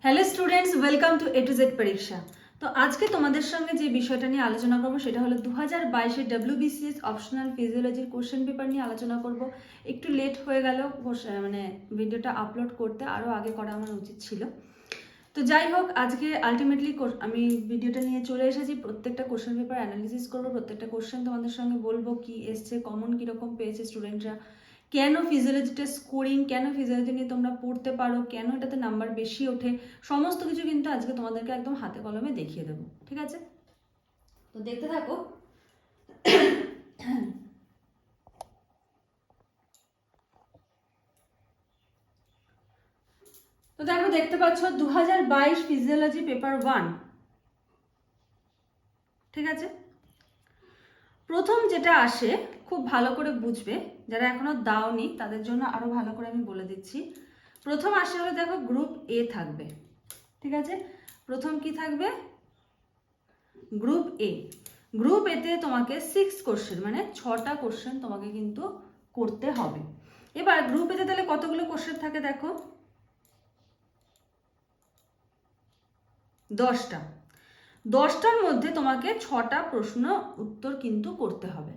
Hello students, welcome to A to Z পরীক্ষা। তো আজকে তোমাদের সঙ্গে যে বিষয়টা নিয়ে আলোচনা করব সেটা হলো 2022 WBCS অপশনাল ফিজিওলজির কোশ্চেন পেপার নিয়ে আলোচনা করব। একটু লেট হয়ে গেল মানে ভিডিওটা আপলোড করতে, আরও আগে করা আমার উচিত ছিল। তো যাই হোক, আজকে আলটিমেটলি আমি ভিডিওটা নিয়ে চলে এসেছি। প্রত্যেকটা কোশ্চেন পেপার অ্যানালিসিস করবো, প্রত্যেকটা কোশ্চেন তোমাদের সঙ্গে বলবো কি এসছে, কমন কীরকম পেয়েছে স্টুডেন্টরা, কেন ফিজিওলজিটা স্কোরিং, কেন ফিজিওলজি নিয়ে তোমরা পড়তে পারো, কেন এটাতে নাম্বার বেশি ওঠে, সমস্ত কিছু কিন্তু আজকে তোমাদেরকে একদম হাতে কলমে দেখিয়ে দেবো। ঠিক আছে, তো দেখতে থাকো। তো দেখো, দেখতে পাচ্ছ 2022 ফিজিওলজি পেপার 1। ঠিক আছে, প্রথম যেটা আসে খুব ভালো করে বুঝবে, যারা এখনো দাওনি তাদের জন্য আরো ভালো করে আমি বলে দিচ্ছি। প্রথম আসে হলে দেখো গ্রুপ এ থাকবে। ঠিক আছে, প্রথম কি থাকবে? গ্রুপ এ। গ্রুপ এতে তোমাকে 6 কোশ্চেন মানে 6টা কোশ্চেন তোমাকে কিন্তু করতে হবে। এবার গ্রুপ এতে তাহলে কতগুলো কোশ্চেন থাকে দেখো, 10টা। 10টার মধ্যে তোমাকে 6টা প্রশ্ন উত্তর কিন্তু করতে হবে।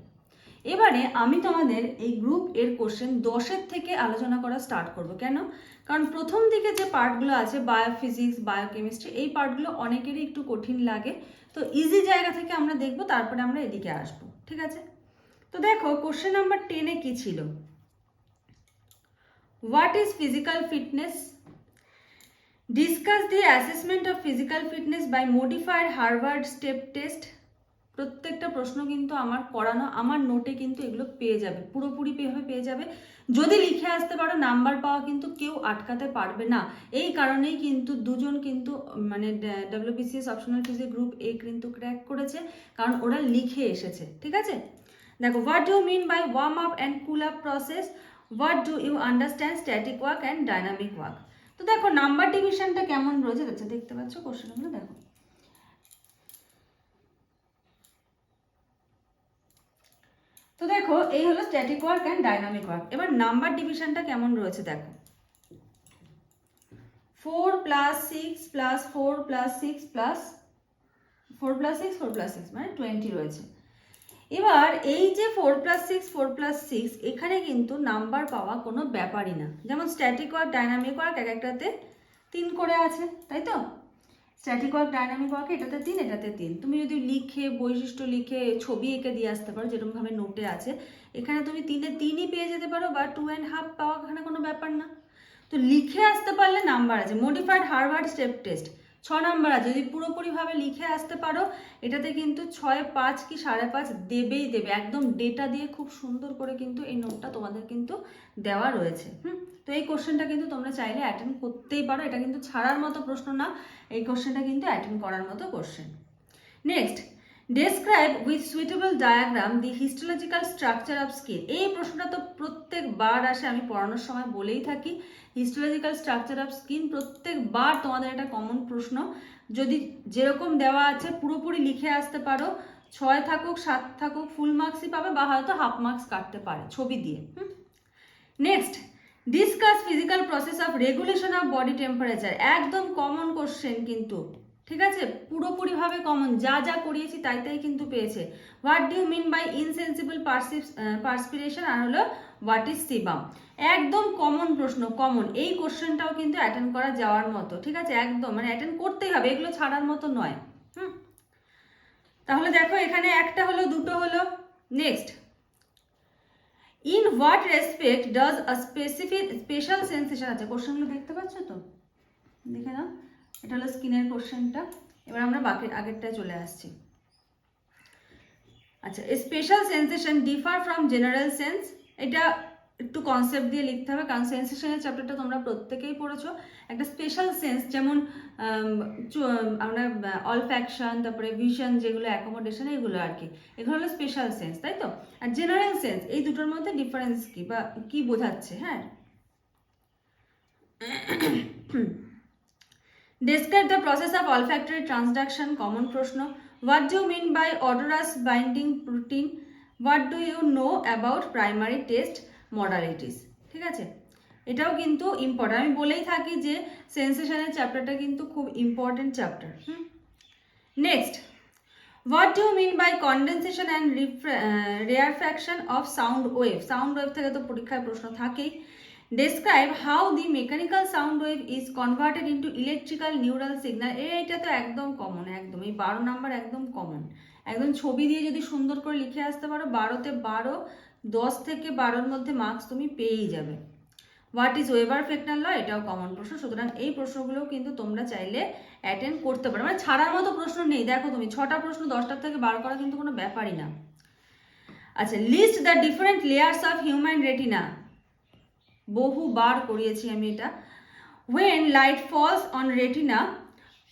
এবারে আমি তোমাদের এই গ্রুপ এর কোশ্চেন 10-এর থেকে আলোচনা করা স্টার্ট করব। কেন? কারণ প্রথম দিকে যে পার্টগুলো আছে, বায়োফিজিক্স, বায়োকেমিস্ট্রি, এই পার্টগুলো অনেকেরই একটু কঠিন লাগে। তো ইজি জায়গা থেকে আমরা দেখব, তারপরে আমরা এদিকে আসব। ঠিক আছে, তো দেখো কোশ্চেন নাম্বার 10-এ কি ছিল? What is physical fitness? Discuss the assessment of physical fitness by modified Harvard step test. প্রত্যেকটা প্রশ্ন কিন্তু আমার করানো, আমার নোটে কিন্তু এগুলো পেয়ে যাবে, পুরোপুরি পেয়ে যাবে। যদি লিখে আসতে পারো, নাম্বার পাওয়া কিন্তু কেউ আটকাতে পারবে না। এই কারণেই কিন্তু দুজন কিন্তু মানে WBCS অপশনাল ফিজিক্স গ্রুপ এ কিন্তু ক্র্যাক করেছে, কারণ ওরা লিখে এসেছে। ঠিক আছে, দেখো, what do mean by warm up and cool up process? What do you understand static work and dynamic work? তো দেখো নাম্বার ডিভিশনটা কেমন রয়েছে, আচ্ছা দেখতে পাচ্ছ কোশ্চেনগুলো দেখো। তো দেখো, এই হলো static work and dynamic work. এবার নাম্বার ডিভিশনটা কেমন রয়েছে দেখো, 4 + 6 + 4 + 6 + 4 + 6 4 + 6 মানে 20 রয়েছে। এবার এই যে 4 + 6 4 + 6, এখানে কিন্তু নাম্বার পাওয়া কোনো ব্যাপারই না। যেমন স্ট্যাটিক ওয়ার্ক, ডাইনামিক ওয়ার্ক এক একটাতে 3 করে আছে, তাই তো? স্ট্যাটিক ওয়ার্ক, ডাইনামিক ওয়ার্ক এটাতে 3, এটাতে 3। তুমি যদি লিখে, বৈশিষ্ট্য লিখে, ছবি এঁকে দিয়ে আসতে পারো, যেরকমভাবে নোটে আছে, এখানে তুমি 3-এ 3ই পেয়ে যেতে পারো, বা 2.5 পাওয়া এখানে কোনো ব্যাপার না। তো লিখে আসতে পারলে নাম্বার আছে। Modified Harvard step test 6 number আছে, যদি পুরোপুরিভাবে লিখে আসতে পারো এটাতে কিন্তু 6-5 কি 5.5 দেবেই দেবে। একদম ডেটা দিয়ে খুব সুন্দর করে কিন্তু এই নোটটা তোমাদের কিন্তু দেওয়া রয়েছে। তো এই কোশ্চেনটা কিন্তু তোমরা চাইলে অ্যাটেন্ড করতেই পারো, এটা কিন্তু ছাড়ার মতো প্রশ্ন না, এই কোশ্চেনটা কিন্তু অ্যাটেন্ড করার মতো question. Next, describe with suitable diagram the histological structure of skin. এই প্রশ্নটা তো প্রত্যেকবার আসে, আমি পড়ানোর সময় বলেই থাকি। হিস্টোলজিক্যাল স্ট্রাকচার অফ স্কিন প্রত্যেকবার তোমাদের একটা কমন প্রশ্ন। যদি যেরকম দেওয়া আছে পুরোপুরি লিখে আসতে পারো, 6 থাকুক 7 থাকুক, ফুল মার্কসই পাবে, বা হয়তো হাফ মার্কস কাটতে পারে ছবি দিয়ে। Next, discuss physical process of regulation of body temperature. একদম কমন কোশ্চেন কিন্তু, ঠিক আছে, পুরোপুরিভাবে কমন, যা যা করিয়েছি তাই তাই কিন্তু পেয়েছে। What do you mean by insensible perspiration, আর হলো হোয়াট ইজ সিবাম। একদম কমন প্রশ্ন, কমন। এই কোশ্চেনটাও কিন্তু অ্যাটেন্ড করা যাওয়ার মতো। ঠিক আছে, একদম মানে অ্যাটেন্ড করতেই হবে, এগুলো ছাড়ার মতো নয়। তাহলে দেখো, এখানে একটা হলো, দুটো হলো। Next, in what respect does a special sensation, আছে কোশ্চেনগুলো দেখতে পাচ্ছ তো, দেখে নাও। এটা হলো স্কিনের কোশ্চেনটা। এবার আমরা বাকি আগেরটায় চলে আসছি। আচ্ছা, special sensation differ from general sense. এটা একটু কনসেপ্ট দিয়ে লিখতে হবে, কারণ সেন্সেশনের চ্যাপ্টারটা তোমরা প্রত্যেকেই পড়েছো। একটা স্পেশাল সেন্স, যেমন আমরা অলফ্যাকশন, তারপরে ভিশন, যেগুলো অ্যাকোমোডেশন, এগুলো আর কি, এগুলো হলো স্পেশাল সেন্স, তাই তো? আর জেনারেল সেন্স, এই দুটোর মধ্যে ডিফারেন্স কি বা কি বোঝাচ্ছে? হ্যাঁ, describe the process of olfactory transduction, common প্রশ্ন। what do you mean by odorous binding protein? what do you know about primary test modalities? ঠিক আছে, এটাও কিন্তু ইম্পর্টেন্ট, আমি বলেই থাকি যে সেন্সেশনের চ্যাপ্টারটা কিন্তু খুব important chapter. Next, what do mean by condensation and rarefaction of sound wave? Sound wave থেকে তো পরীক্ষায় প্রশ্ন থাকেই। Describe how the mechanical sound wave is converted into electrical neural signal. এইটা তো একদম কমন, একদম এই 12 নাম্বার একদম কমন, একদম ছবি দিয়ে যদি সুন্দর করে লিখে আসতে পারো 12তে 12, 10 থেকে 12-র মধ্যে মার্কস তুমি পেয়েই যাবে। হোয়াট ইজ ওয়েবার ফ্রেকনাল ল? এটাও কমন প্রশ্ন, সুতরাং এই প্রশ্নগুলোও কিন্তু তোমরা চাইলে অ্যাটেন্ড করতে পারো, মানে ছাড়ার মতো প্রশ্ন নেই। দেখো তুমি 6টা প্রশ্ন 10টার থেকে বার করা কিন্তু কোনো ব্যাপারই না। আচ্ছা, list the different layers of human retina. বহুবার করিয়েছি আমি এটা। when light falls on retina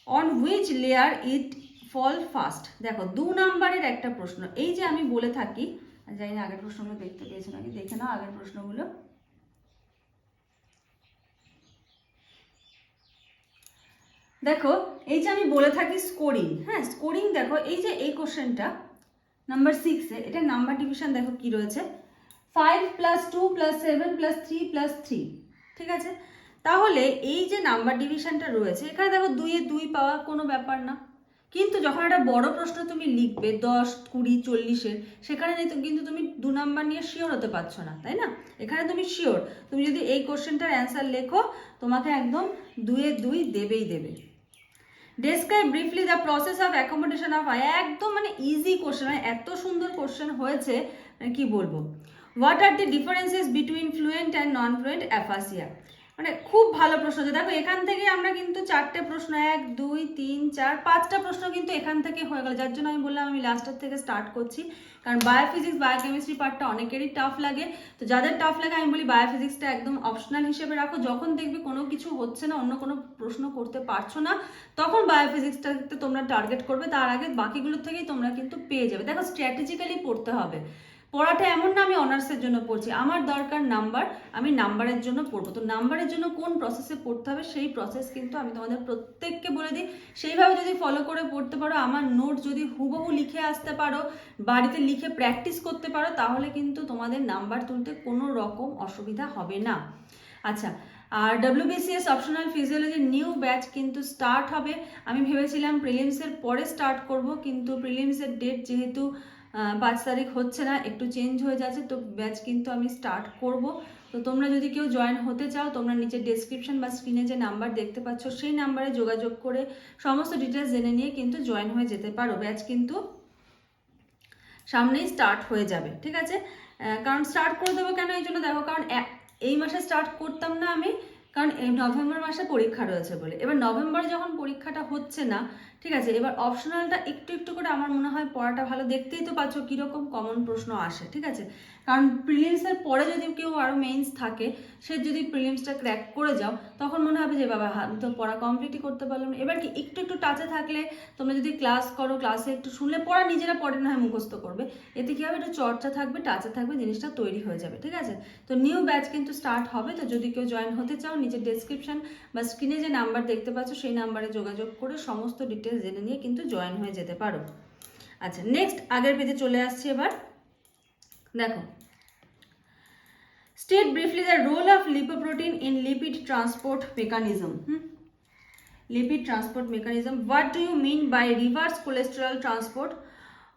on which layer it fall fast? দেখো 2 নাম্বারের একটা প্রশ্ন, এই যে আমি বলে থাকি, জানি না আগের প্রশ্নগুলো দেখতে পেয়েছো নাকি, দেখে নাও আগের প্রশ্নগুলো। দেখো এই যে আমি বলে থাকি স্কোরিং, হ্যাঁ স্কোরিং, দেখো এই যে এই কোশ্চেনটা নাম্বার 6-এ, এটা নাম্বার ডিভিশন দেখো কি রয়েছে, 5 + 2 + 7 + 3 + 3, ঠিক আছে? তাহলে এই যে নাম্বার ডিভিশনটা রয়েছে এখানে দেখো 2-এ 2 পাওয়া কোনো ব্যাপার না, কিন্তু যখন একটা বড় প্রশ্ন তুমি লিখবে 10, 20, 40-এর, সেখানে কিন্তু তুমি 2 নাম্বার নিয়ে শিওর হতে পারছো না, তাই না? এখানে তুমি শিওর, তুমি যদি এই কোশ্চেনটার অ্যান্সার লেখো তোমাকে একদম 2-এ 2 দেবেই দেবে। Describe briefly the process of accommodation of I. একদম মানে ইজি কোশ্চেন, মানে এত সুন্দর কোশ্চেন হয়েছে মানে কি বলবো। What are the differences between fluent and non fluent aphasia? মানে খুব ভালো প্রশ্ন। দেখো এখান থেকে আমরা কিন্তু 4টে প্রশ্ন, 1, 2, 3, 4, 5টা প্রশ্ন কিন্তু এখান থেকে হয়ে গেল, যার জন্য আমি বললাম আমি লাস্টের থেকে স্টার্ট করছি, কারণ বায়োফিজিক্স বায়োকেমিস্ট্রি পার্টটা অনেকেরই টাফ লাগে। তো যাদের টাফ লাগে আমি বলি বায়োফিজিক্সটা একদম অপশনাল হিসেবে রাখো, যখন দেখবে কোনো কিছু হচ্ছে না, অন্য কোনো প্রশ্ন করতে পারছো না, তখন বায়োফিজিক্সটাকে তোমরা টার্গেট করবে, তার আগে বাকিগুলোর থেকেই তোমরা কিন্তু পেয়ে যাবে। দেখো স্ট্র্যাটেজিক্যালি পড়তে হবে, পড়াটা এমন না আমি অনার্সের জন্য পড়ছি, আমার দরকার নাম্বার, আমি নাম্বারের জন্য পড়বো। তো নাম্বারের জন্য কোন প্রসেসে পড়তে হবে সেই প্রসেস কিন্তু আমি তোমাদের প্রত্যেককে বলে দিই, সেইভাবে যদি ফলো করে পড়তে পারো, আমার নোট যদি হুবহু লিখে আসতে পারো, বাড়িতে লিখে প্র্যাকটিস করতে পারো, তাহলে কিন্তু তোমাদের নাম্বার তুলতে কোনো রকম অসুবিধা হবে না। আচ্ছা, আর WBCS অপশনাল ফিজিওলজির নিউ ব্যাচ কিন্তু স্টার্ট হবে। আমি ভেবেছিলাম প্রিলিমসের পরে স্টার্ট করব, কিন্তু প্রিলিমসের ডেট যেহেতু 5 তারিখ হচ্ছে না, একটু চেঞ্জ হয়ে যাচ্ছে, তো ব্যাচ কিন্তু আমি স্টার্ট করব। তো তোমরা যদি কেউ জয়েন হতে চাও, তোমরা নিচের ডেসক্রিপশন বা স্ক্রিনে যে নাম্বার দেখতে পাচ্ছ সেই নাম্বারে যোগাযোগ করে সমস্ত ডিটেলস জেনে নিয়ে কিন্তু জয়েন হয়ে যেতে পারো। ব্যাচ কিন্তু সামনেই স্টার্ট হয়ে যাবে, ঠিক আছে? কারণ স্টার্ট করে দেবো কেন, এই জন্য দেখো, কারণ এই মাসে স্টার্ট করতাম না আমি, কারণ এই নভেম্বর মাসে পরীক্ষা রয়েছে বলে। এবার নভেম্বরে যখন পরীক্ষাটা হচ্ছে না, ঠিক আছে, এবার অপশনালটা একটু একটু করে আমার মনে হয় পড়াটা ভালো। দেখতেই তো পাচ্ছ কীরকম কমন প্রশ্ন আসে, ঠিক আছে? কারণ প্রিলিমসের পরে যদি কেউ আরও মেইনস থাকে, সে যদি প্রিলিমসটা ক্র্যাক করে যাও, তখন মনে হবে যে বাবা আমি তো পড়া কমপ্লিটই করতে পারলাম না। এবার কি একটু একটু টাচে থাকলে, তোমরা যদি ক্লাস করো, ক্লাসে একটু শুনলে, পড়া নিজেরা পড়ে না হয় মুখস্থ করবে, এতে কী হবে, একটু চর্চা থাকবে, টাচে থাকবে, জিনিসটা তৈরি হয়ে যাবে, ঠিক আছে? তো নিউ ব্যাচ কিন্তু স্টার্ট হবে। তো যদি কেউ জয়েন হতে চাও, নিচের ডেসক্রিপশন বা স্ক্রিনে যে নাম্বার দেখতে পাচ্ছ সেই নাম্বারে যোগাযোগ করে সমস্ত ডিটেলস জেনে নিয়ে কিন্তু জয়েন হয়ে যেতে পারো। আচ্ছা, নেক্সট আগের পেজে চলে আসছি। এবার দেখো, state briefly the role of lipoprotein in lipid transport mechanism. Lipid transport mechanism. What do you mean by reverse cholesterol transport?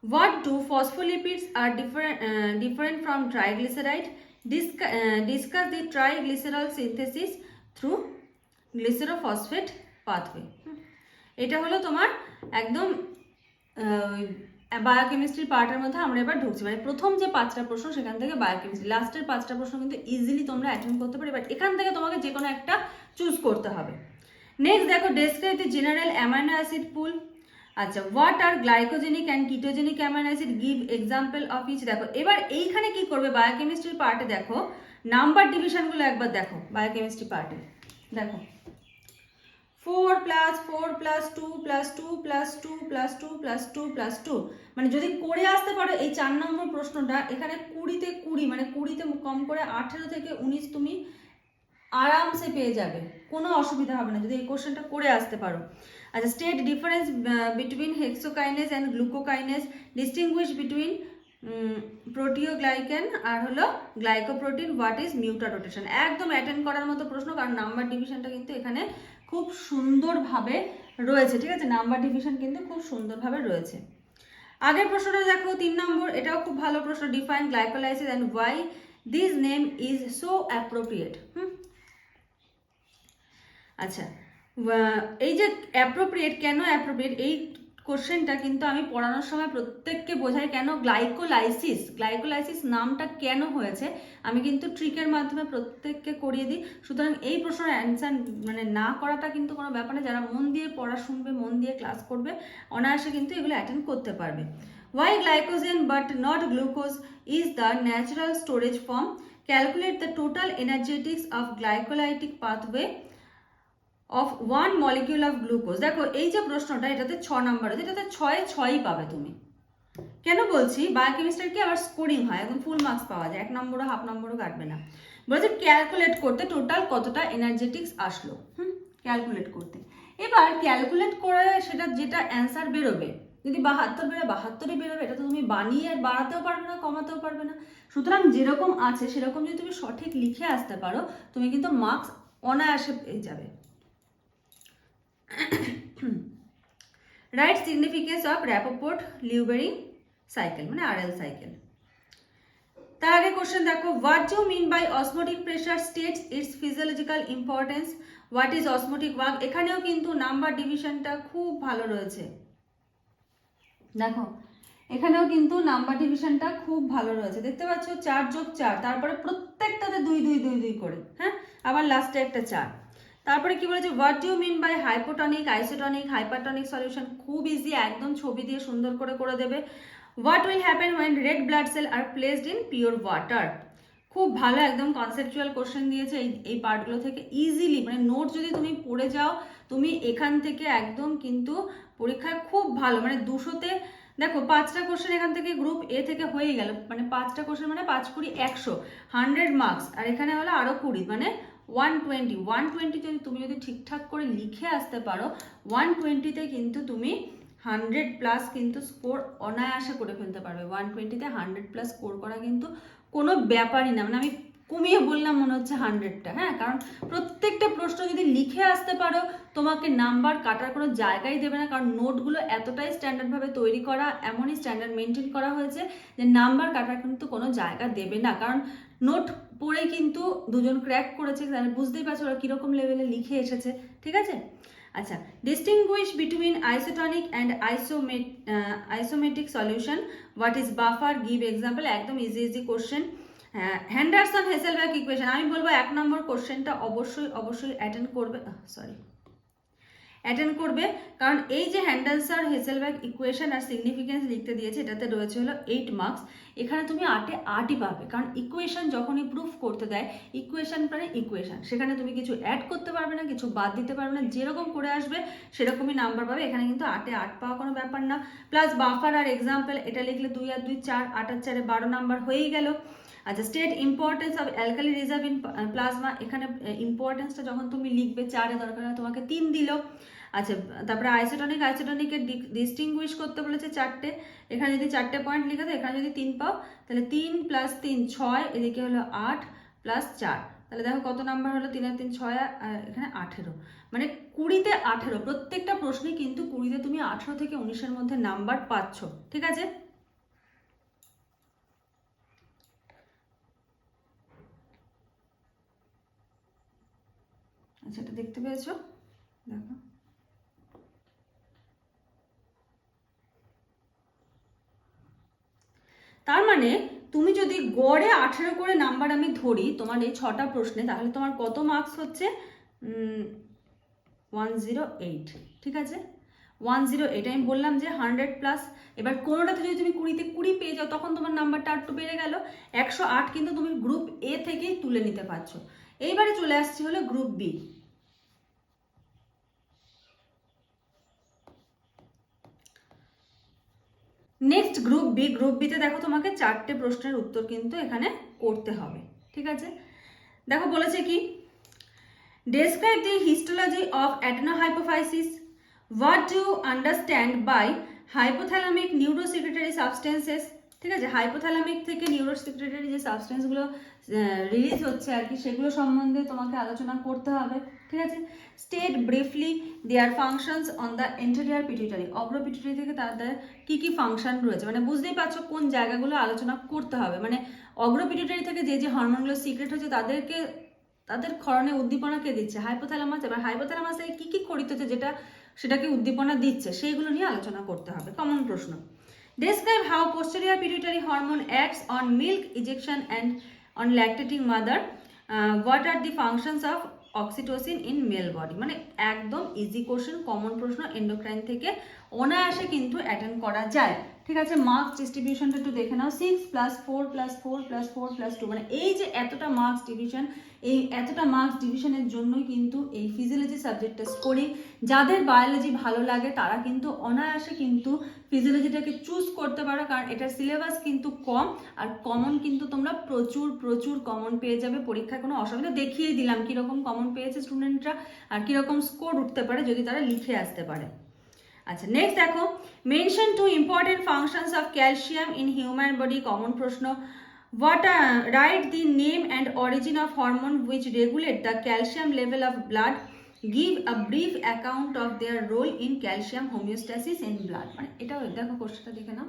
What do phospholipids are different from triglyceride? Discuss the triglycerol synthesis through glycerophosphate pathway. এটা হলো তোমার একদম biochemistry পার্টের মধ্যে আমরা এবার ঢুকছি, মানে প্রথম যে 5টা প্রশ্ন সেখান থেকে বায়োকেমিস্ট্রি, লাস্টের 5টা প্রশ্ন কিন্তু ইজিলি তোমরা অ্যাটেন্ড করতে পারো। এবার এখান থেকে তোমাকে যে কোনো একটা চুজ করতে হবে। নেক্সট দেখো, describe the general amino acid pool. আচ্ছা, what are glycogenic and ketogenic amino acid, give example of each. দেখো এবার এইখানে কি করবে, বায়োকেমিস্ট্রির পার্টে দেখো নাম্বার ডিভিশনগুলো একবার দেখো। বায়োকেমিস্ট্রি পার্টে দেখো 4 + 4 + 2 + 2 + 2 + 2 + 2 + 2, মানে যদি করে আসতে পারো এই 4 নম্বর প্রশ্নটা, এখানে 20-তে 20, মানে 20-তে কম করে 18 থেকে 19 তুমি আরামসে পেয়ে যাবে, কোনো অসুবিধা হবে না যদি এই কোশ্চেনটা করে আসতে পারো। আচ্ছা, state difference between hexokinase and glucokinase, distinguish between proteoglycan আর হলো glycoprotein, what is mutarotation. একদম অ্যাটেন্ড করার মতো প্রশ্ন, কারণ নাম্বার ডিভিশনটা কিন্তু এখানে খুব সুন্দরভাবে রয়েছে, ঠিক আছে, নাম্বার ডিভিশন কিন্তু খুব সুন্দরভাবে রয়েছে। আগের প্রশ্নটা দেখো 3 নম্বর, এটাও খুব ভালো প্রশ্ন। Define glycolysis and why this name is so appropriate. আচ্ছা, এই যে অ্যাপ্রোপ্রিয়েট, কেন অ্যাপ্রোপ্রিয়েট, এই কোশ্চেনটা কিন্তু আমি পড়ানোর সময় প্রত্যেককে বোঝাই কেন গ্লাইকোলাইসিস নামটা কেন হয়েছে, আমি কিন্তু ট্রিকের মাধ্যমে প্রত্যেককে করিয়ে দিই। সুতরাং এই প্রশ্নের অ্যান্সার মানে না করাটা কিন্তু কোনো ব্যাপার না, যারা মন দিয়ে পড়া শুনবে, মন দিয়ে ক্লাস করবে, অনায়াসে কিন্তু এগুলো অ্যাটেন্ড করতে পারবে। Why glycogen but not glucose is the natural storage form? Calculate the total energetics of glycolytic pathway of one molecule of glucose. দেখো এই যে প্রশ্নটা, এটাতে 6 নাম্বার আছে, এটাতে 6 পাবে তুমি। কেন বলছি, বায়োকেমিস্ট্রি কি আবার স্কোরিং হয়, একদম ফুল মার্কস পাওয়া যায়, 1 নম্বরও হাফ নম্বরও কাটবে না। বলেছে ক্যালকুলেট করতে টোটাল কতটা এনার্জেটিক্স আসলো, ক্যালকুলেট করতে। এবার ক্যালকুলেট করে সেটা যেটা অ্যান্সার বেরোবে, যদি 72 বেরোয় 72ই বেরোবে, এটা তো তুমি বানিয়ে বাড়াতেও পারবে না, কমাতেও পারবে না। সুতরাং যেরকম আছে সেরকম যদি তুমি সঠিক লিখে আসতে পারো, তুমি কিন্তু মার্কস অনায়াসে পেয়ে যাবে। Write significance of Rapoport Luebering cycle, মানে আরএল সাইকেল। তার আগে কোশ্চেন দেখো, what do mean by osmotic pressure states its physiological importance, what is osmotic work. এখানেও কিন্তু নাম্বার ডিভিশনটা খুব ভালো রয়েছে। দেখো এখানেও কিন্তু নাম্বার ডিভিশনটা খুব ভালো রয়েছে, দেখতে পাচ্ছ 4+4, তারপরে প্রত্যেকটাতে 2 করে, হ্যাঁ, আবার লাস্টে একটা 4। তারপরে কি বলেছে, what do mean by hypotonic, isotonic, hypertonic solution. খুব ইজি, একদম ছবি দিয়ে সুন্দর করে দেবে। What will happen when red blood cell are placed in pure water. খুব ভালো একদম কনসেপচুয়াল কোশ্চেন দিয়েছে এই পার্টগুলো থেকে ইজিলি, মানে নোট যদি তুমি পড়ে যাও, তুমি এখান থেকে একদম কিন্তু পরীক্ষায় খুব ভালো, মানে 200তে দেখো 5টা কোশ্চেন এখান থেকে গ্রুপ এ থেকে হয়ে গেল, মানে 5টা কোশ্চেন মানে 5 × 100, 100 মার্কস, আর এখানে হলো আরো 20, মানে 120 যদি তুমি ঠিকঠাক করে লিখে আসতে পারো, 120তে কিন্তু তুমি 100+ কিন্তু স্কোর অনায়াসে করে ফেলতে পারবে। 120তে 100+ স্কোর করা কিন্তু কোনো ব্যাপারই না, মানে আমি কমিয়ে বললাম মনে হচ্ছে 100টা, হ্যাঁ, কারণ প্রত্যেকটা প্রশ্ন যদি লিখে আসতে পারো, তোমাকে নাম্বার কাটার কোনো জায়গায় দেবে না, কারণ নোটগুলো এতটাই স্ট্যান্ডার্ডভাবে তৈরি করা, এমনই স্ট্যান্ডার্ড মেনটেন করা হয়েছে যে নাম্বার কাটার কিন্তু কোনো জায়গা দেবে না, কারণ নোট পড়ে কিন্তু দুজন ক্র্যাক করেছে, তাহলে বুঝতেই পারছো ওরা কীরকম লেভেলে লিখে এসেছে, ঠিক আছে। আচ্ছা, distinguish between isotonic and isometric solution, what is buffer, give example. একদম ইজি কোশ্চেন। হেন্ডারসন-হেসেলবার্গ ইকুয়েশন, আমি বলবো 1 নম্বর কোশ্চেনটা অবশ্যই অ্যাটেন্ড করবে, কারণ এই যে হেন্ডারসন-হেসেলবার্গ ইকুয়েশন আর সিগনিফিকেন্স লিখতে দিয়েছে, এটাতে রয়েছে হলো 8 মার্কস। এখানে তুমি 8ই পাবে, কারণ ইকুয়েশন যখনই প্রুফ করতে দেয়, ইকুয়েশন মানে ইকুয়েশন, সেখানে তুমি কিছু অ্যাড করতে পারবে না, কিছু বাদ দিতে পারবে না, যেরকম করে আসবে সেরকমই নাম্বার পাবে। এখানে কিন্তু 8-এ 8 পাওয়া কোনো ব্যাপার না। প্লাস বাফার আর এক্সাম্পল, এটা লিখলে 2 আর 2 4, 8 আর 4-এ 12 নাম্বার হয়েই গেল। আচ্ছা, state importance of alkali reserve in plasma, এখানে ইম্পর্টেন্সটা যখন তুমি লিখবে 4-এ, দরকার হয় তোমাকে 3 দিল। আচ্ছা, তারপরে আইসোটনিকের ডিস্টিংগুইশ করতে বলেছে 4টে, এখানে যদি 4টে পয়েন্ট লিখে দাও, এখানে যদি 3 পাও, তাহলে 3 + 3 6, এদিকে হলো 8 + 4, তাহলে দেখো কত নাম্বার হলো, 3 আর 3 6, আর এখানে 18, মানে 20তে 18। প্রত্যেকটা প্রশ্নে কিন্তু 20তে তুমি 18 থেকে 19-এর মধ্যে নাম্বার পাচ্ছ, ঠিক আছে। আচ্ছা, এটা দেখতে পেয়েছো, দেখো তার মানে তুমি যদি গড়ে 18 করে নাম্বার আমি ধরি তোমার এই 6টা প্রশ্নে, তাহলে তোমার কত মার্কস হচ্ছে, 108, ঠিক আছে, 108। আমি বললাম যে 100+। এবার কোনোটাতে যদি তুমি 20তে 20 পেয়ে যাও, তখন তোমার নাম্বারটা একটু বেড়ে গেল, 108 কিন্তু তুমি গ্রুপ এ থেকেই তুলে নিতে পারছো। এইবারে চলে আসছি হলো গ্রুপ বি। নেক্সট গ্রুপ বিতে দেখো তোমাকে 4টে প্রশ্নের উত্তর কিন্তু এখানে করতে হবে, ঠিক আছে। দেখো বলেছে কি, describe the histology of adenohypophysis, what do you understand by hypothalamic neurosecretory substances, ঠিক আছে, হাইপোথ্যালামিক থেকে নিউরোসেক্রেটরি যে সাবস্টেন্সগুলো রিলিজ হচ্ছে আর কি, সেগুলো সম্বন্ধে তোমাকে আলোচনা করতে হবে। ঠিক আছে, state briefly their functions on the anterior pituitary, অগ্র পিটুইটারি থেকে তাদের কি কি ফাংশন রয়েছে, মানে বুঝতেই পারছো কোন জায়গাগুলো আলোচনা করতে হবে। মানে অগ্র পিটুইটারি থেকে যে যে হরমোনগুলো সিক্রেট হচ্ছে তাদের ক্ষরণে উদ্দীপনা কে দিচ্ছে, হাইপোথ্যালামাস। এবার হাইপোথ্যালামাস থেকে কি কি খরিত হচ্ছে সেটাকে উদ্দীপনা দিচ্ছে, সেইগুলো নিয়ে আলোচনা করতে হবে। কমন প্রশ্ন, describe how posterior pituitary hormone acts on milk ejection and on lactating mother. What are the functions of oxytocin in male body? মানে একদম ইজি কোশ্চেন, কমন প্রশ্ন, এন্ডোক্রাইন থেকে অনায়াসে কিন্তু অ্যাটেন্ড করা যায়। ঠিক আছে, মার্কস ডিস্ট্রিবিউশনটা একটু দেখে নাও। 6 + 4 + 4 + 4 + 2, মানে এই যে এতটা মার্কস ডিভিশন, এই এতটা মার্কস ডিভিশনের জন্যই কিন্তু এই ফিজিওলজি সাবজেক্টটা স্কোরিং। যাদের বায়োলজি ভালো লাগে তারা কিন্তু অনায়াসে কিন্তু ফিজিওলজিটাকে চুজ করতে পারো, কারণ এটার সিলেবাস কিন্তু কম, আর কমন কিন্তু তোমরা প্রচুর প্রচুর কমন পেয়ে যাবে। পরীক্ষায় কোনো অসুবিধা দেখিয়ে দিলাম কীরকম কমন পেয়েছে স্টুডেন্টরা আর কীরকম স্কোর উঠতে পারে যদি তারা লিখে আসতে পারে। আচ্ছা, নেক্সট দেখো, mention 2 important functions of calcium in human body. Common প্রশ্ন, write the name and origin of hormone which regulate the calcium level of blood. Give a brief account of their role in calcium homeostasis in blood. মানে এটাও দেখো, কোশ্চেনটা দেখে নাও,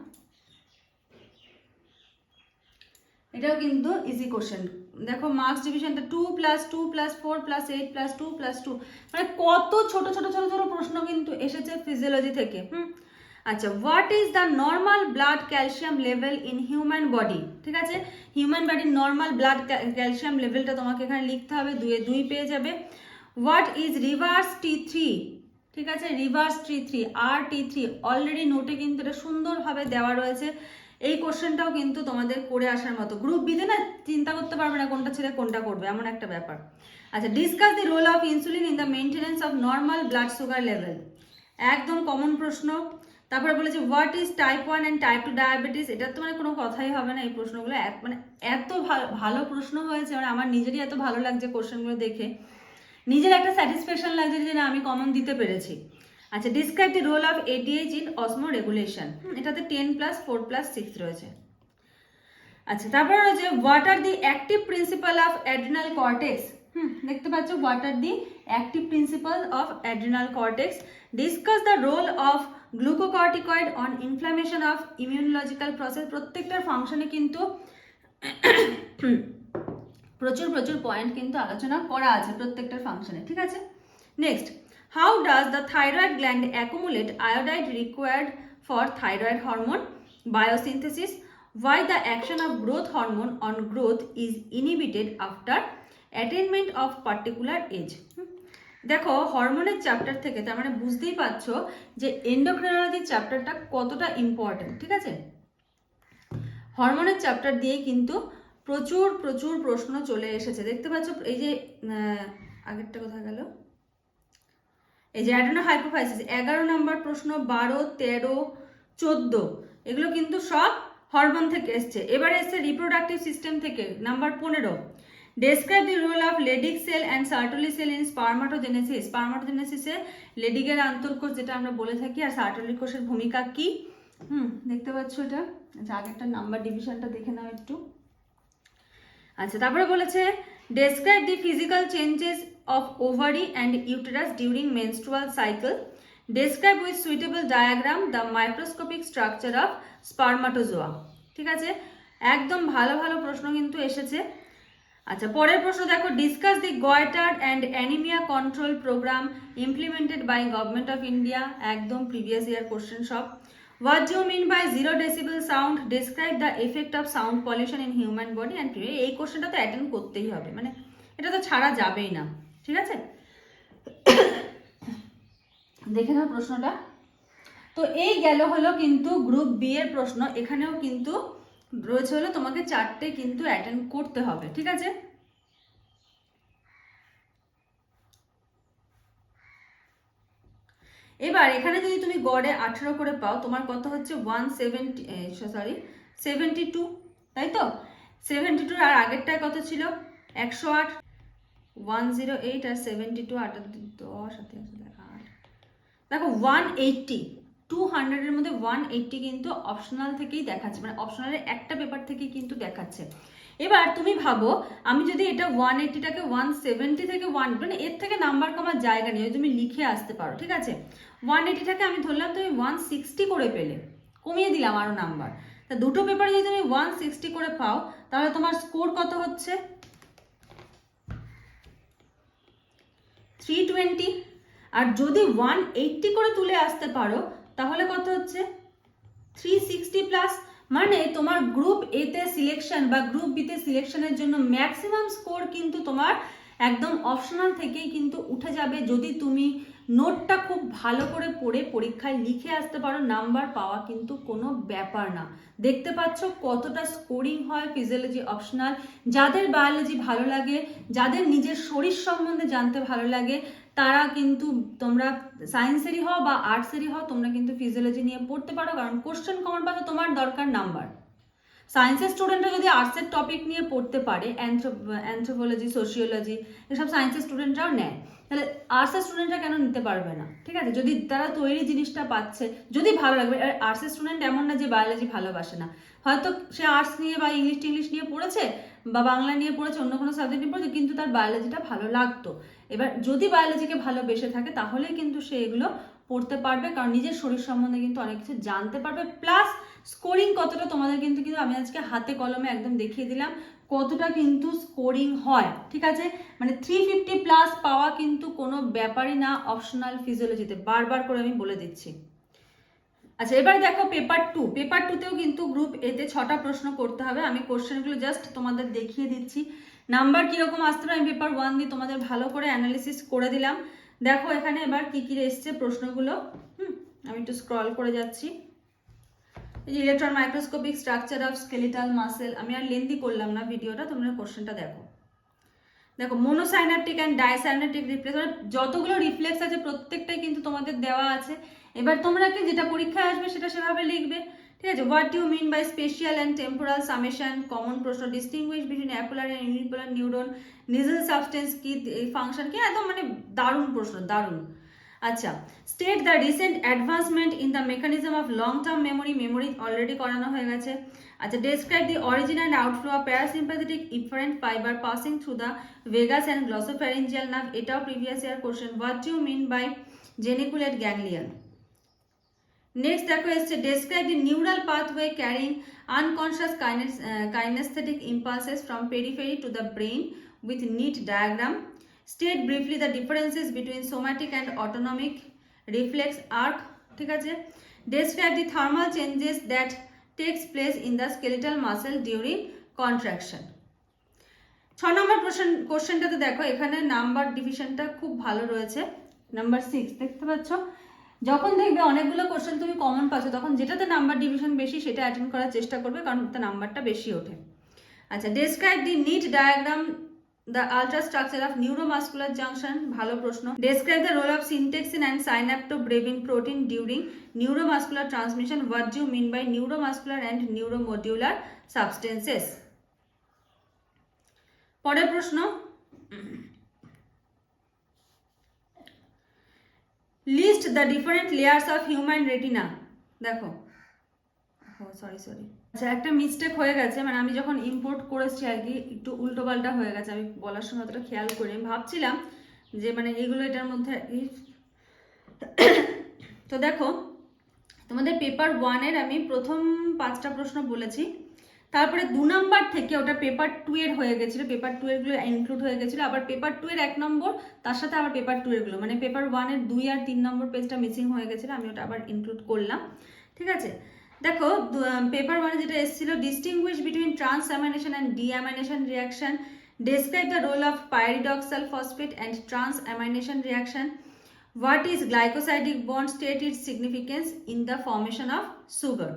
এটাও কিন্তু easy question. দেখো marks ডিভিশনটা 2 + 2 + 4 + 8 + 2 + 2, মানে কত ছোট ছোট ছোট ছোট প্রশ্ন কিন্তু এসেছে ফিজিওলজি থেকে। আচ্ছা, what is the normal blood calcium level in human body? ঠিক আছে, হিউম্যান বডির নর্মাল ব্লাড ক্যালসিয়াম লেভেলটা তোমাকে এখানে লিখতে হবে, 2 পেয়ে যাবে। What is reverse T3? ঠিক আছে, রিভার্স T3 আর T3 অলরেডি নোটে কিন্তু এটা সুন্দরভাবে দেওয়া রয়েছে। এই কোশ্চেনটাও কিন্তু তোমাদের করে আসার মতো, গ্রুপ বিতে না চিন্তা করতে পারবে না কোনটা ছেড়ে কোনটা করবে, এমন একটা ব্যাপার। আচ্ছা, discuss the role of insulin in the maintenance of normal blood sugar level, একদম কমন প্রশ্ন। তারপরে বলেছে what is type 1 and type 2 diabetes, এটা তো মানে কোনো কথাই হবে না। এই প্রশ্নগুলো মানে এত ভালো প্রশ্ন হয়েছে, মানে আমার নিজেরই এত ভালো লাগছে কোশ্চেনগুলো দেখে, নিজের একটা স্যাটিসফ্যাকশন লাগছে যে না আমি কমন দিতে পেরেছি। আচ্ছা, describe the role of ADH in osmoregulation, এটাতে 10 + 4 + 6 রয়েছে। আচ্ছা, তারপরে রয়েছে what are the active principle of adrenal cortex. দেখতে পাচ্ছ, what are the active principle of adrenal cortex. Discuss the role of glucocorticoid on inflammation of immunological process. প্রত্যেকটার ফাংশনে কিন্তু প্রচুর প্রচুর পয়েন্ট কিন্তু আলোচনা করা আছে প্রত্যেকটার ফাংশনে। ঠিক আছে, next, how does the thyroid gland accumulate iodide required for thyroid hormone biosynthesis? Why the action of growth hormone on growth is inhibited after attainment of particular age? দেখো হরমোনের চ্যাপ্টার থেকে, তার মানে বুঝতেই পারছো যে এন্ডোক্রাইনোলজি চ্যাপ্টারটা কতটা ইম্পর্টেন্ট। ঠিক আছে, হরমোনের চ্যাপ্টার দিয়ে কিন্তু প্রচুর প্রচুর প্রশ্ন চলে এসেছে। দেখতে পাচ্ছ এই যে আগেরটা কোথায় গেল, এই যে অ্যাডেনো হাইপোফাইসিস 11 নম্বর প্রশ্ন, 12, 13, 14 এগুলো কিন্তু সব হরমোন থেকে এসছে। এবার এসছে রিপ্রোডাক্টিভ সিস্টেম থেকে, number 15, describe the role of Leydig cell and Sertoli cell in spermatogenesis. স্পার্মাটোজেনেসিসে লেডিকের আন্তঃকোষ যেটা আমরা বলে থাকি, আর সার্টোলি কোষের ভূমিকা কি? দেখতে পাচ্ছ এটা। আচ্ছা, আগেরটা নাম্বার ডিভিশনটা দেখে নাও একটু। আচ্ছা, তারপরে বলেছে describe the physical changes of ovary and uterus during menstrual cycle. Describe with suitable diagram the microscopic structure of spermatozoa. ঠিক আছে, একদম ভালো ভালো প্রশ্ন কিন্তু এসেছে। আচ্ছা, পরের প্রশ্ন দেখো, discuss the goitre and anaemia control programme implemented by government of India, একদম প্রিভিয়াস ইয়ার কোশ্চেন সব। What do you mean by 0 decibel sound? Describe the effect of sound pollution in human body and এই কোশ্চেনটা তো attend করতেই হবে, মানে এটা তো ছাড়া যাবেই না। ঠিক আছে, দেখে নাও প্রশ্নটা। তো এই গেল হলো কিন্তু গ্রুপ বি এর প্রশ্ন। এখানেও কিন্তু রয়েছে হলো তোমাকে 4টে কিন্তু অ্যাটেন্ড করতে হবে। ঠিক আছে, এবার এখানে যদি তুমি গড়ে 18 করে পাও, তোমার কত হচ্ছে 72, তাই তো? 72 আর আগেরটায় কত ছিল 108, 108 আর 72 8 10 8 দেখো 180। 200-এর মধ্যে 180 কিন্তু অপশনাল থেকেই দেখাচ্ছে, মানে অপশনালের একটা পেপার থেকেই কিন্তু দেখাচ্ছে। এবার তুমি ভাবো আমি যদি এটা 180টাকে 170 থেকে 1, মানে এর থেকে নাম্বার কমার জায়গা নেই, তুমি লিখে আসতে পারো, ঠিক আছে। 180টাকে আমি ধরলাম তুমি 160 করে পেলে, কমিয়ে দিলাম আরো নাম্বার। তা দুটো পেপারে যদি তুমি 160 করে পাও তাহলে তোমার স্কোর কত হচ্ছে? 320। আর যদি 180 করে তুলে আসতে পারো তাহলে কত হচ্ছে? 360 প্লাস। মানে তোমার গ্রুপ এ তে সিলেকশন বা গ্রুপ বি তে সিলেকশনের জন্য ম্যাক্সিমাম স্কোর কিন্তু তোমার একদম অপশনাল থেকেই কিন্তু উঠে যাবে, যদি তুমি নোটটা খুব ভালো করে পড়ে পরীক্ষায় লিখে আসতে পারো। নাম্বার পাওয়া কিন্তু কোনো ব্যাপার না। দেখতে পাচ্ছ কতটা স্কোরিং হয় ফিজিওলজি অপশনাল। যাদের বায়োলজি ভালো লাগে, যাদের নিজের শরীর সম্বন্ধে জানতে ভালো লাগে, তারা কিন্তু তোমরা সায়েন্সেরই হও বা আর্টসেরই হও, তোমরা কিন্তু ফিজিওলজি নিয়ে পড়তে পারো, কারণ কোশ্চেন কমন পাবে, তোমার দরকার নাম্বার। সায়েন্সের স্টুডেন্টরা যদি আর্টসের টপিক নিয়ে পড়তে পারে, অ্যানথ্রোপোলজি, সোশিওলজি, এসব সায়েন্সের স্টুডেন্টরাও নেয়, তাহলে আর্টসের স্টুডেন্টরা কেন নিতে পারবে না? ঠিক আছে, যদি তারা তৈরি জিনিসটা পাচ্ছে, যদি ভালো লাগবে। আর্টসের স্টুডেন্ট এমন না যে বায়োলজি ভালোবাসে না, হয়তো সে আর্টস নিয়ে বা ইংলিশ নিয়ে পড়েছে বা বাংলা নিয়ে পড়েছে, অন্য কোনো সাবজেক্ট নিয়ে পড়েছে, কিন্তু তার বায়োলজিটা ভালো লাগতো। এবার যদি বায়োলজিকে ভালোবেসে থাকে তাহলেই কিন্তু সে এগুলো পড়তে পারবে, কারণ নিজের শরীর সম্বন্ধে কিন্তু অনেক কিছু জানতে পারবে। প্লাস স্কোরিং কতটা তোমাদের কিন্তু আমি আজকে হাতে কলমে একদম দেখিয়ে দিলাম কতটা কিন্তু স্কোরিং হয়, ঠিক আছে। মানে 350 প্লাস পাওয়া কিন্তু কোনো ব্যাপারই না অপশনাল ফিজিওলজিতে, বারবার করে আমি বলে দিচ্ছি। আচ্ছা, এবার দেখো পেপার 2। পেপার 2তেও কিন্তু গ্রুপ এতে 6টা প্রশ্ন করতে হবে। আমি কোশ্চেনগুলো জাস্ট তোমাদের দেখিয়ে দিচ্ছি, নাম্বার কিরকম আসতে পারে। আমি পেপার 1 দিয়ে তোমাদের ভালো করে অ্যানালিসিস করে দিলাম। দেখো এখানে এবার কি কি এসছে প্রশ্নগুলো। আমি একটু স্ক্রল করে যাচ্ছি। Electron microscopic structure of skeletal muscle, আমি আর লেন্দি করলাম না ভিডিওটা, তোমরা কোশ্চেনটা দেখো। দেখো মোনোসাইন্যাপটিক অ্যান্ড ডাইসাইন্যাপটিক রিফ্লেক্স, যতগুলো রিফ্লেক্স আছে প্রত্যেকটাই কিন্তু তোমাদের দেওয়া আছে। এবার তোমরা কি যেটা পরীক্ষায় আসবে সেটা সেভাবে লিখবে, ঠিক আছে। What you mean by spatial and temporal summation, common প্রশ্ন। Distinguish between ocular and unipolar neuron, Nissl substance কি, ফাংশন কি, একদম মানে দারুণ প্রশ্ন, দারুণ। আচ্ছা, state the recent advancement in the mechanism of long term memory, memory already করানো হয়ে গেছে। আচ্ছা, describe the origin and outflow of parasympathetic efferent fibre passing through the vagus and glossopharyngeal nerve, এটাও previous year question. What you mean by geniculate ganglion. Next দেখো এসছে, describe the neural pathway carrying unconscious kinesthetic impulses from periphery to the brain with neat diagram. State briefly the differences between somatic and autonomic reflex arc, ঠিক আছে। Describe the thermal changes that takes place in the skeletal muscle during contraction. 6 নম্বর কোশ্চেনটাতে দেখো এখানে number ডিভিশনটা খুব ভালো রয়েছে। Number 6 দেখতে পাচ্ছ, যখন দেখবে অনেকগুলো কোশ্চেন তুমি কমন পাচ্ছ তখন যেটাতে নাম্বার ডিভিশন বেশি সেটা অ্যাটেন্ড করার চেষ্টা করবে, কারণ তাতে নাম্বারটা বেশি ওঠে। আচ্ছা, describe the neat diagram the ultrastructure of neuromuscular junction, ভালো প্রশ্ন। Describe the role of syntaxin and synaptobrevin protein during neuromuscular transmission. What do you mean by neuromuscular and neuromodular substances. পরের প্রশ্ন, list the different layers of human retina. দেখো sorry আচ্ছা, একটা mistake হয়ে গেছে, মানে আমি যখন ইম্পোর্ট করেছি আর কি একটু উল্টো পাল্টা হয়ে গেছে, আমি বলার সময় অতটা খেয়াল করি। আমি ভাবছিলাম যে মানে এগুলো এটার মধ্যে। তো দেখো তোমাদের পেপার 1-এর আমি প্রথম 5টা প্রশ্ন বলেছি, তারপরে 2 নাম্বার থেকে ওটা পেপার 2 এর হয়ে গেছিল, পেপার 2 এর গুলো ইনক্লুড হয়ে গেছিল, আবার পেপার 2 এর 1 নম্বর তার সাথে আবার পেপার 2 এর গুলো, মানে পেপার 1 এর 2 আর 3 নম্বর পেজটা মিসিং হয়ে গেছিল, আমি ওটা আবার ইনক্লুড করলাম, ঠিক আছে। দেখো পেপার 1 এ যেটা এসেছিল, distinguish between transamination and deamination reaction, describe the role of pyridoxal phosphate and transamination reaction, what is glycosidic bond, state its significance in the formation of sugar.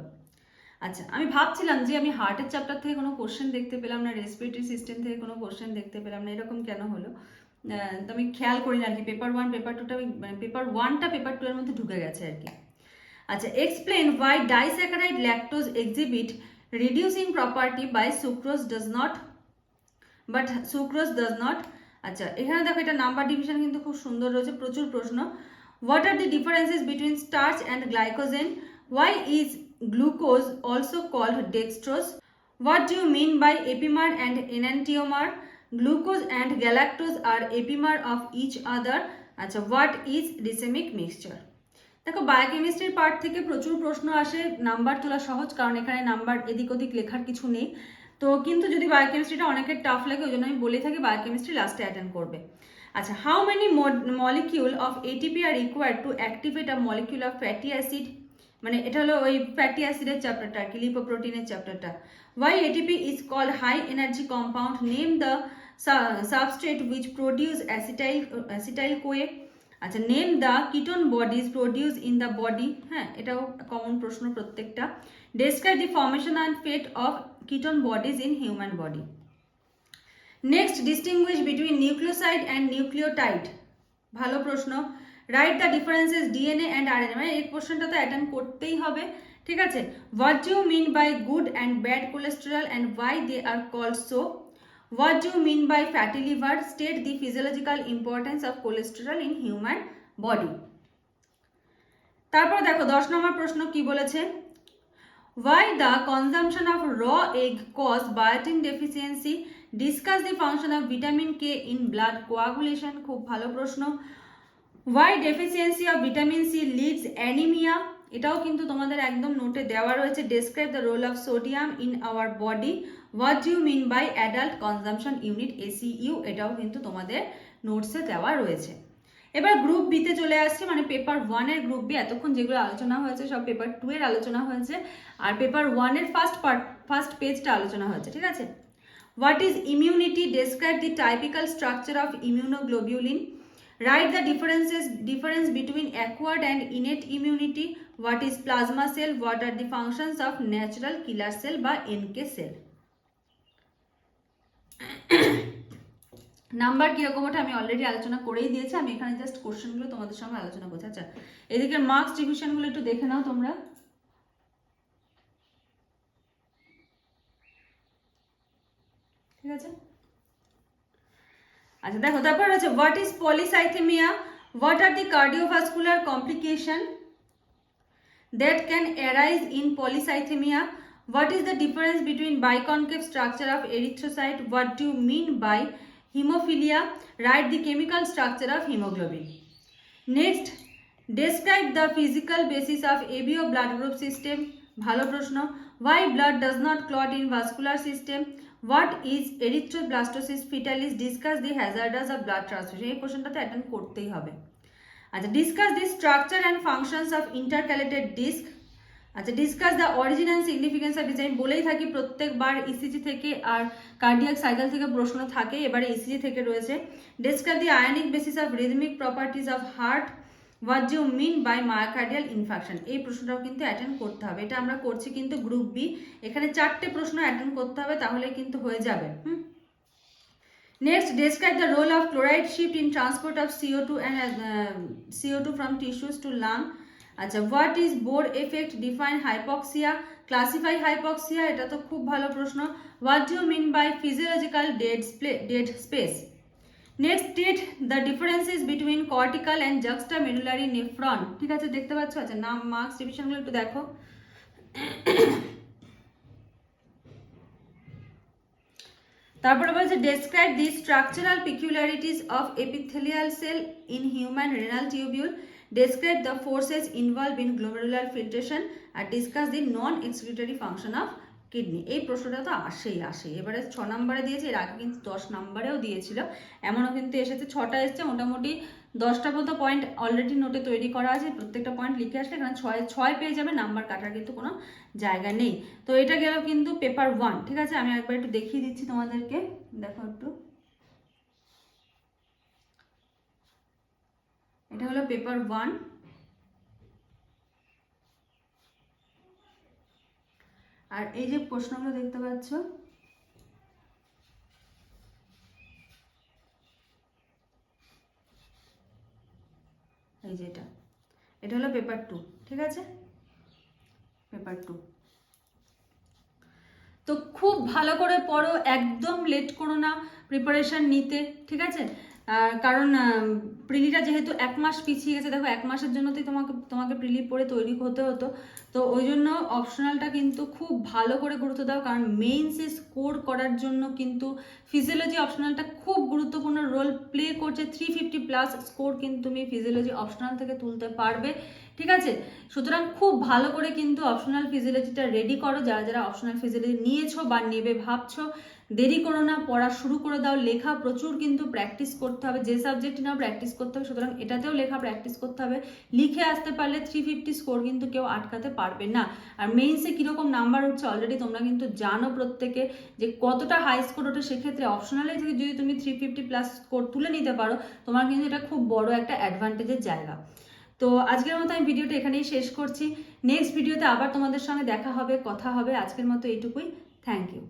আচ্ছা, আমি ভাবছিলাম যে আমি হার্টের চ্যাপ্টার থেকে কোনো কোশ্চেন দেখতে পেলাম না, রেসপিরেটরি সিস্টেম থেকে কোনো কোশ্চেন দেখতে পেলাম না, এরকম কেন হলো। তো আমি খেয়াল করি না আর কি, পেপার 1 পেপার 2টা মানে পেপার 1টা পেপার 2 এর মধ্যে ঢুকে গেছে আর কি। আচ্ছা, explain why disaccharide lactose exhibit reducing property by sucrose does not, but sucrose does not. আচ্ছা, এখানে দেখো এটা নাম্বার ডিভিশন কিন্তু খুব সুন্দর রয়েছে, প্রচুর প্রশ্ন। What are the differences between starch and glycogen? Why is glucose also called dextrose? What do you mean by epimer and enantiomer? Glucose and galactose are epimer of each other. আচ্ছা, what is racemic mixture? দেখো বায়োকেমিস্ট্রির part থেকে প্রচুর প্রশ্ন আসে, number তোলা সহজ কারণ এখানে নাম্বার এদিক ওদিক লেখার কিছু নেই। তো কিন্তু যদি বায়োকেমিস্ট্রিটা অনেকের টাফ লাগে ওই জন্য আমি বলে থাকি বায়োকেমিস্ট্রি লাস্টে অ্যাটেন্ড করবে। আচ্ছা, how many molecule of ATP R required to activate a molecule of fatty acid? মানে এটা হলো ওই ফ্যাটি অ্যাসিডের চ্যাপ্টারটা, কি লিপোপ্রোটিনের চ্যাপ্টারটা। Why ATP is called high energy compound? Name the substrate which produce acetyl CoA. আচ্ছা, name the ketone bodies produce in the body. হ্যাঁ, এটাও কমন প্রশ্ন প্রত্যেকটা। Describe the formation and fate of ketone bodies in human body. Next, distinguish between nucleoside and nucleotide. ভালো প্রশ্ন। Write the differences DNA and RNA. মানে এই কোশ্চেনটা তো অ্যাটেন্ড করতেই হবে, ঠিক আছে। What do you mean by good and bad cholesterol and why they are called so? What do you mean by fatty liver? State the physiological importance of cholesterol in human body. তারপর দেখো 10 নম্বর প্রশ্ন কি বলেছে? Why the consumption of raw egg cause biotin deficiency? Discuss the function of vitamin K in blood coagulation. খুব ভালো প্রশ্ন। Why deficiency of vitamin C leads anemia? এটাও কিন্তু তোমাদের একদম নোটে দেওয়া রয়েছে। Describe the role of sodium in our body. What do you mean by adult consumption unit ACU? এটাও কিন্তু তোমাদের নোটসে দেওয়া রয়েছে। এবার গ্রুপ বিতে চলে আসছে, মানে পেপার 1 এর গ্রুপ বি। এতক্ষণ যেগুলো আলোচনা হয়েছে সব পেপার 2 এর আলোচনা হয়েছে, আর পেপার 1 এর ফার্স্ট পেজটা আলোচনা হয়েছে, ঠিক আছে। What is immunity? Describe the typical structure of immunoglobulin. Write the difference between acquired and innate immunity. What is plasma cell? What are the functions of natural killer cell বা NK cell? Number কিরকম ওটা আমি already আলোচনা করেই দিয়েছি, আমি এখানে just কোশ্চেনগুলো তোমাদের সঙ্গে আলোচনা করছি। আচ্ছা, এদিকে মার্কস ডিভিশনগুলো একটু দেখে নাও তোমরা, ঠিক আছে। আচ্ছা দেখো, তারপর আছে what is polycythaemia? What are the cardiovascular complication that can arise in polycythemia? What is the difference between biconcave structure of erythrocyte? What do you mean by hemophilia? Write the chemical structure of hemoglobin. Next, describe the physical basis of ABO blood group system. ভালো প্রশ্ন। Why blood does not clot in vascular system? What is erythroblastosis fetalis? Discuss the hazards of blood transfusion. এই কোশ্চেনটাতে attend করতেই হবে। আচ্ছা, discuss the structure and functions of intercalated disc. আচ্ছা, discuss the origin and significance of disc. আমি বলেই থাকি প্রত্যেকবার ECG থেকে আর কার্ডিয়াক সাইকেল থেকে প্রশ্ন থাকে, এবারে ইসিজি থেকে রয়েছে। Describe the ionic basis of rhythmic properties of heart. What do you mean by myocardial infarction? এই প্রশ্নটাও কিন্তু অ্যাটেন্ড করতে হবে। এটা আমরা করছি কিন্তু গ্রুপ বি, এখানে 4টে প্রশ্ন অ্যাটেন্ড করতে হবে, তাহলে কিন্তু হয়ে যাবে। Next, describe the role of chloride shift in transport of CO2 and CO2 from tissues to lung. আচ্ছা, what is Bohr effect? Define hypoxia. Classify hypoxia. এটা তো খুব ভালো প্রশ্ন। What do you mean by physiological dead space? Next, state the differences between cortical and juxtamedullary nephron. ঠিক আছে, দেখতে পাচ্ছ? আচ্ছা, নাম মার্কস ডিভিশনগুলো একটু দেখো। তারপরে বলছে describe the structural peculiarities of epithelial cell in human renal tubule. Describe the forces involve in glomerular filtration আর discuss the non excretory function of kidney. এই প্রশ্নটা তো আসেই। এবারে 6 নম্বরে দিয়েছে, এর আগে কিন্তু 10 নম্বরেও দিয়েছিল, এমনও কিন্তু এসেছে। 6টা এসছে, মোটামুটি 10টা মতো পয়েন্ট অলরেডি নোটে তৈরি করা আছে। প্রত্যেকটা পয়েন্ট লিখে আসলে এখানে 6 পেয়ে যাবে, নাম্বার কাটার কিন্তু কোনো জায়গা নেই। তো এটা গেল কিন্তু পেপার 1, ঠিক আছে। আমি একবার একটু দেখিয়ে দিচ্ছি তোমাদেরকে, দেখো একটু। এটা হলো পেপার 1, আর এই যে প্রশ্নগুলো দেখতে পাচ্ছ, এই যে এটা হলো পেপার 2, ঠিক আছে, পেপার 2। তো খুব ভালো করে পড়ো, একদম লেট করো না প্রিপারেশন নিতে, ঠিক আছে। কারণ প্রিলিটা যেহেতু 1 মাস পিছিয়ে গেছে, দেখো 1 মাসের জন্য তো তোমাকে প্রিলি পড়ে তৈরি হতে হতো। তো ওই জন্য অপশনালটা কিন্তু খুব ভালো করে গুরুত্ব দাও, কারণ মেইনসে স্কোর করার জন্য কিন্তু ফিজিওলজি অপশনালটা খুব গুরুত্বপূর্ণ রোল প্লে করছে। 350+ স্কোর কিন্তু তুমি ফিজিওলজি অপশনাল থেকে তুলতে পারবে, ঠিক আছে? সুতরাং খুব ভালো করে কিন্তু অপশনাল ফিজিওলজিটা রেডি করো। যারা যারা অপশনাল ফিজিওলজি নিয়েছো বা নেবে ভাবছো, দেরি করো না, পড়া শুরু করে দাও। লেখা প্রচুর কিন্তু প্র্যাকটিস করতে হবে, যে সাবজেক্টে নাও প্র্যাকটিস করতে হবে, সুতরাং এটাতেও লেখা প্র্যাকটিস করতে হবে। লিখে আসতে পারলে 350 স্কোর কিন্তু কেউ আটকাতে পারবে না। আর মেইনসে কীরকম নাম্বার উঠছে অলরেডি তোমরা কিন্তু জানো প্রত্যেকে, যে কতটা হাই স্কোর ওঠে। সেক্ষেত্রে অপশনালে থেকে যদি তুমি 350+ স্কোর তুলে নিতে পারো, তোমার কিন্তু এটা খুব বড় একটা অ্যাডভান্টেজের জায়গা। তো আজকের মতো আমি ভিডিওটা এখানেই শেষ করছি। নেক্সট ভিডিওতে আবার তোমাদের সঙ্গে দেখা হবে, কথা হবে। আজকের মতো এইটুকুই। Thank you.